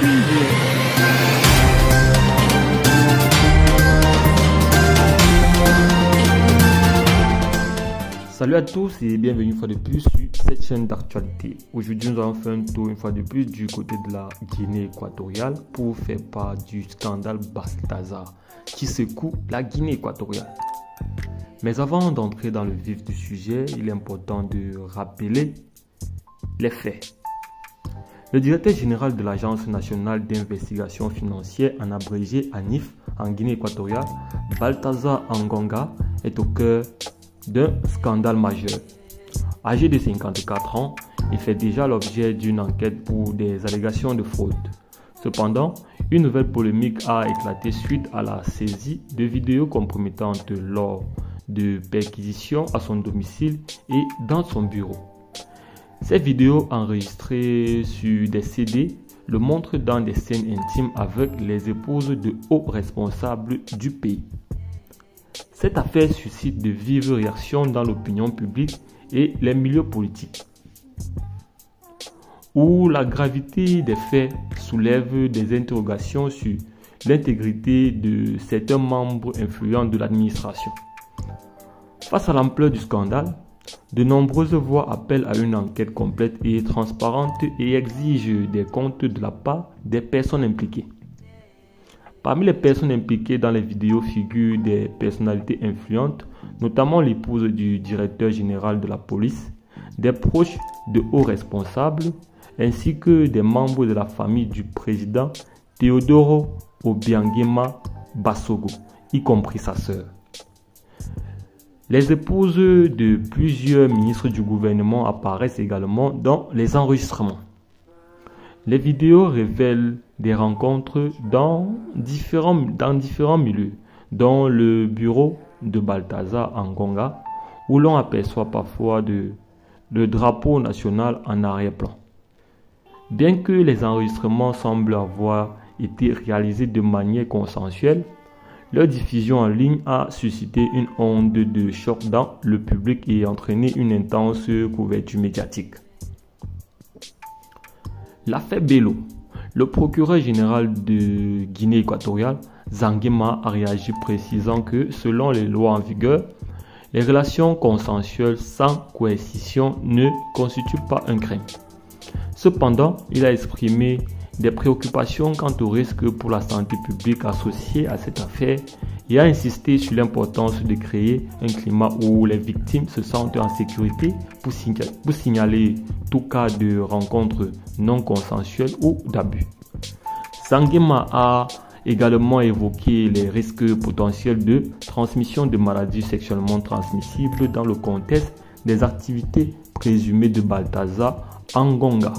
Preview. Salut à tous et bienvenue une fois de plus sur cette chaîne d'actualité. Aujourd'hui, nous allons faire un tour une fois de plus du côté de la Guinée équatoriale pour faire part du scandale Balthazar qui secoue la Guinée équatoriale. Mais avant d'entrer dans le vif du sujet, il est important de rappeler les faits. Le directeur général de l'Agence nationale d'investigation financière, en abrégé ANIF, en Guinée équatoriale, Balthazar Angonga, est au cœur d'un scandale majeur. Âgé de 54 ans, il fait déjà l'objet d'une enquête pour des allégations de fraude. Cependant, une nouvelle polémique a éclaté suite à la saisie de vidéos compromettantes lors de perquisitions à son domicile et dans son bureau. Ces vidéos enregistrées sur des CD le montrent dans des scènes intimes avec les épouses de hauts responsables du pays. Cette affaire suscite de vives réactions dans l'opinion publique et les milieux politiques, où la gravité des faits soulève des interrogations sur l'intégrité de certains membres influents de l'administration. Face à l'ampleur du scandale, de nombreuses voix appellent à une enquête complète et transparente et exigent des comptes de la part des personnes impliquées. Parmi les personnes impliquées dans les vidéos figurent des personnalités influentes, notamment l'épouse du directeur général de la police, des proches de hauts responsables, ainsi que des membres de la famille du président Teodoro Obiangema Basogo, y compris sa sœur. Les épouses de plusieurs ministres du gouvernement apparaissent également dans les enregistrements. Les vidéos révèlent des rencontres dans différents milieux, dont le bureau de Balthazar Angonga, où l'on aperçoit parfois le drapeau national en arrière-plan. Bien que les enregistrements semblent avoir été réalisés de manière consensuelle, leur diffusion en ligne a suscité une onde de choc dans le public et entraîné une intense couverture médiatique. L'affaire Bello. Le procureur général de Guinée équatoriale, Zanguema, a réagi précisant que, selon les lois en vigueur, les relations consensuelles sans coercition ne constituent pas un crime. Cependant, il a exprimé des préoccupations quant au risque pour la santé publique associé à cette affaire et a insisté sur l'importance de créer un climat où les victimes se sentent en sécurité pour signaler tout cas de rencontres non consensuelles ou d'abus. Zanguema a également évoqué les risques potentiels de transmission de maladies sexuellement transmissibles dans le contexte des activités présumées de Balthazar Angonga,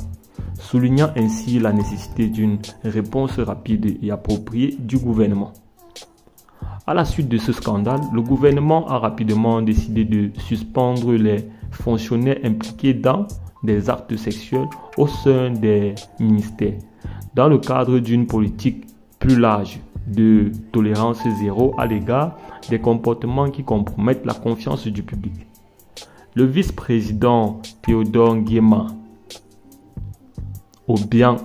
soulignant ainsi la nécessité d'une réponse rapide et appropriée du gouvernement. À la suite de ce scandale, le gouvernement a rapidement décidé de suspendre les fonctionnaires impliqués dans des actes sexuels au sein des ministères, dans le cadre d'une politique plus large de tolérance zéro à l'égard des comportements qui compromettent la confiance du public. Le vice-président Théodore Obiangema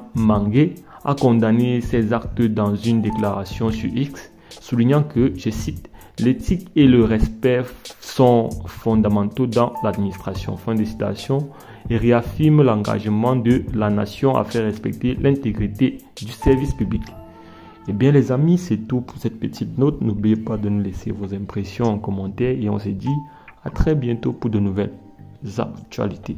a condamné ces actes dans une déclaration sur X, soulignant que, je cite, « l'éthique et le respect sont fondamentaux dans l'administration », fin de citation, et réaffirme l'engagement de la nation à faire respecter l'intégrité du service public. Eh bien les amis, c'est tout pour cette petite note. N'oubliez pas de nous laisser vos impressions en commentaire et on se dit à très bientôt pour de nouvelles actualités.